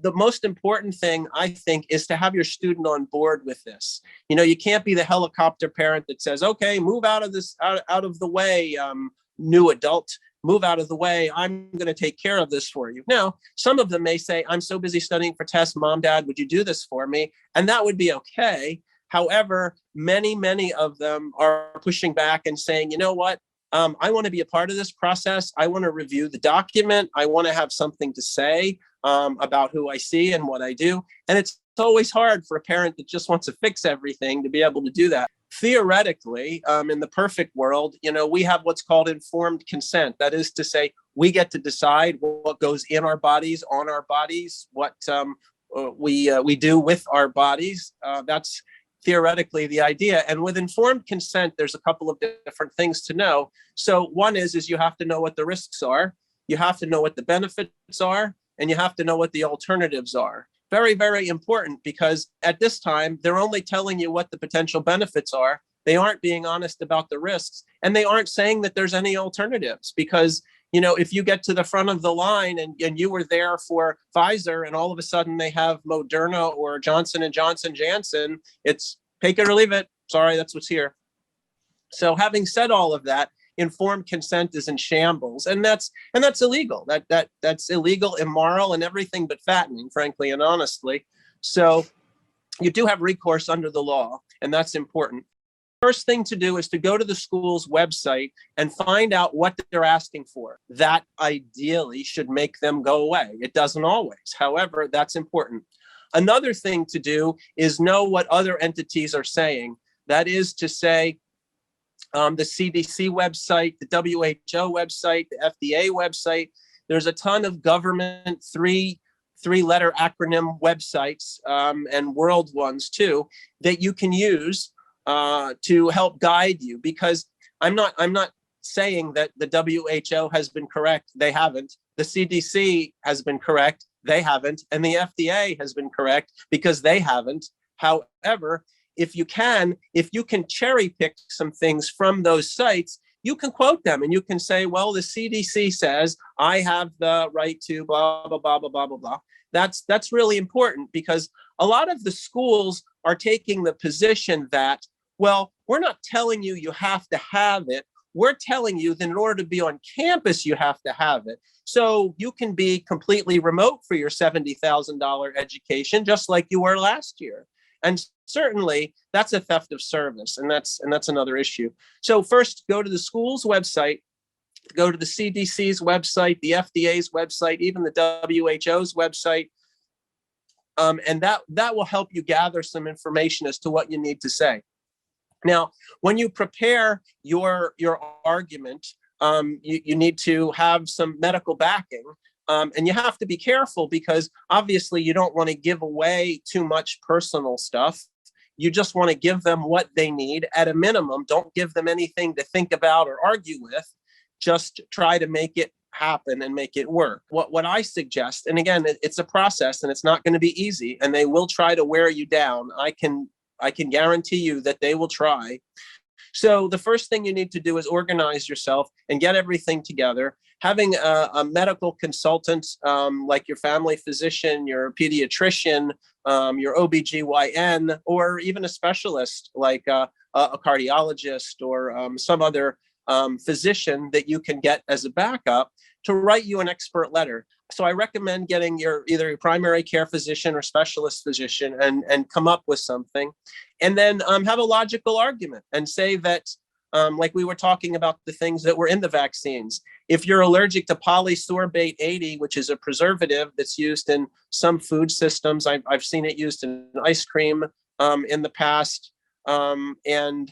The most important thing, I think, is to have your student on board with this. You can't be the helicopter parent that says, okay, move out of this, out of the way, new adult, move out of the way. I'm going to take care of this for you. Now, some of them may say, I'm so busy studying for tests, Mom, Dad, would you do this for me? And that would be okay. However, many of them are pushing back and saying, you know what? I want to be a part of this process. I want to review the document. I want to have something to say about who I see and what I do. And it's always hard for a parent that just wants to fix everything to be able to do that. Theoretically, in the perfect world, we have what's called informed consent. That is to say, we get to decide what goes in our bodies, on our bodies, what we do with our bodies. That's theoretically the idea. And with informed consent, there's a couple of different things to know. So one is you have to know what the risks are, you have to know what the benefits are, and you have to know what the alternatives are. Very, very important, because at this time, they're only telling you what the potential benefits are. They aren't being honest about the risks, and they aren't saying that there's any alternatives, because if you get to the front of the line and you were there for Pfizer and all of a sudden they have Moderna or Johnson & Janssen, it's take it or leave it. Sorry, that's what's here. So having said all of that, informed consent is in shambles, and that's illegal. That's illegal, immoral, and everything but fattening, frankly and honestly. So you do have recourse under the law, and that's important. First thing to do is to go to the school's website and find out what they're asking for. That ideally should make them go away. It doesn't always. However, that's important. Another thing to do is know what other entities are saying. That is to say, the CDC website, the WHO website, the FDA website. There's a ton of government three-letter acronym websites and world ones too that you can use to help guide you, because I'm not saying that the WHO has been correct. They haven't. The CDC has been correct. They haven't. And the FDA has been correct, because they haven't. However, if you can cherry pick some things from those sites, you can quote them and you can say, well, the CDC says I have the right to blah, blah, blah, blah, blah, blah, blah. That's really important, because a lot of the schools are taking the position that, well, we're not telling you you have to have it. We're telling you that in order to be on campus, you have to have it. So you can be completely remote for your $70,000 education, just like you were last year. And certainly that's a theft of service, and that's another issue. So first, go to the school's website, go to the CDC's website, the FDA's website, even the WHO's website, and that will help you gather some information as to what you need to say. Now, when you prepare your argument, you need to have some medical backing. And you have to be careful, because obviously you don't want to give away too much personal stuff. You just want to give them what they need at a minimum. Don't give them anything to think about or argue with. Just try to make it happen and make it work. What I suggest, and again, it's a process and it's not going to be easy, and they will try to wear you down. I can guarantee you that they will try. So the first thing you need to do is organize yourself and get everything together. Having a medical consultant, like your family physician, your pediatrician, your OBGYN, or even a specialist like a cardiologist or some other physician that you can get as a backup to write you an expert letter. So I recommend getting either your primary care physician or specialist physician and come up with something, and then have a logical argument and say that, like we were talking about the things that were in the vaccines. If you're allergic to polysorbate 80, which is a preservative that's used in some food systems, I've seen it used in ice cream in the past, and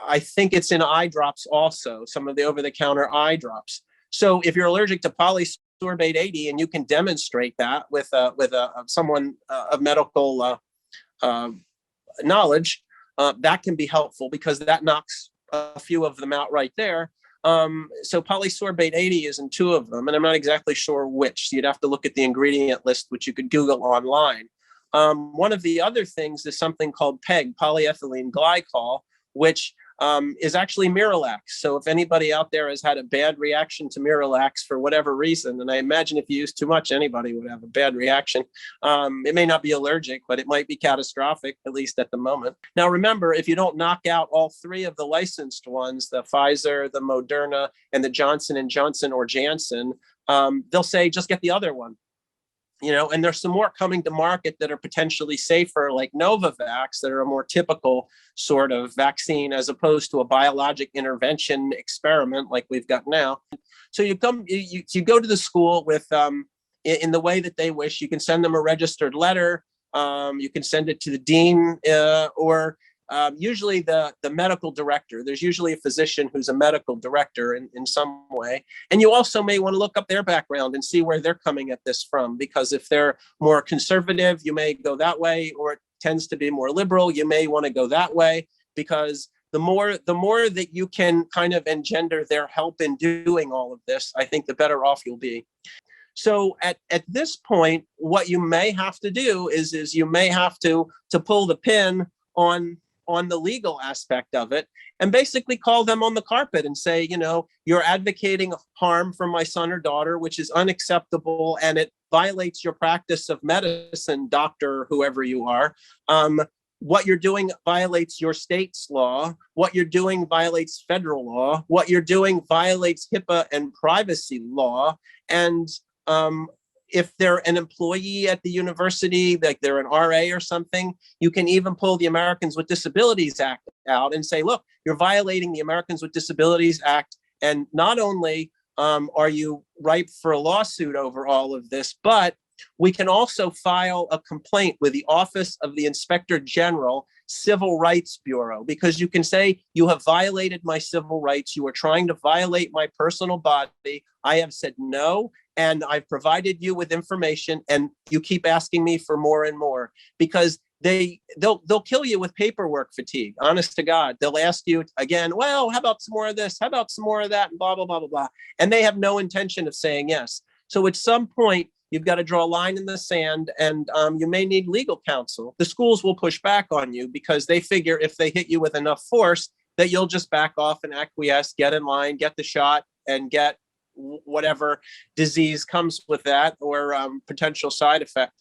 I think it's in eye drops also, some of the over-the-counter eye drops. So if you're allergic to polysorbate 80 and you can demonstrate that with someone of medical knowledge, that can be helpful, because that knocks a few of them out right there. So polysorbate 80 is in 2 of them, and I'm not exactly sure which. So you'd have to look at the ingredient list, which you could Google online. One of the other things is something called PEG, polyethylene glycol, which is actually Miralax. So if anybody out there has had a bad reaction to Miralax for whatever reason, and I imagine if you use too much, anybody would have a bad reaction. It may not be allergic, but it might be catastrophic, at least at the moment. Now, remember, if you don't knock out all three of the licensed ones, the Pfizer, the Moderna, and the Johnson & Johnson or Janssen, they'll say, just get the other one. And there's some more coming to market that are potentially safer, like Novavax, that are a more typical sort of vaccine as opposed to a biologic intervention experiment like we've got now. So you go to the school with, in the way that they wish. You can send them a registered letter. You can send it to the dean or usually the medical director. There's usually a physician who's a medical director in some way. And you also may want to look up their background and see where they're coming at this from, because if they're more conservative, you may go that way, or it tends to be more liberal, you may want to go that way, because the more that you can kind of engender their help in doing all of this, I think the better off you'll be. So at this point, what you may have to do is you may have to pull the pin on the legal aspect of it and basically call them on the carpet and say, you're advocating harm for my son or daughter, which is unacceptable, and it violates your practice of medicine, doctor, whoever you are. What you're doing violates your state's law. What you're doing violates federal law. What you're doing violates HIPAA and privacy law. And if they're an employee at the university, like they're an RA or something, you can even pull the Americans with Disabilities Act out and say, look, you're violating the Americans with Disabilities Act. And not only are you ripe for a lawsuit over all of this, but we can also file a complaint with the Office of the Inspector General, Civil Rights Bureau, because you can say, you have violated my civil rights. You are trying to violate my personal body. I have said no, and I've provided you with information, and you keep asking me for more and more, because they'll kill you with paperwork fatigue. Honest to God, they'll ask you again, well, how about some more of this? How about some more of that? And blah, blah, blah, blah, blah. And they have no intention of saying yes. So at some point, you've got to draw a line in the sand, and you may need legal counsel. The schools will push back on you because they figure if they hit you with enough force that you'll just back off and acquiesce, get in line, get the shot, and get whatever disease comes with that or potential side effect.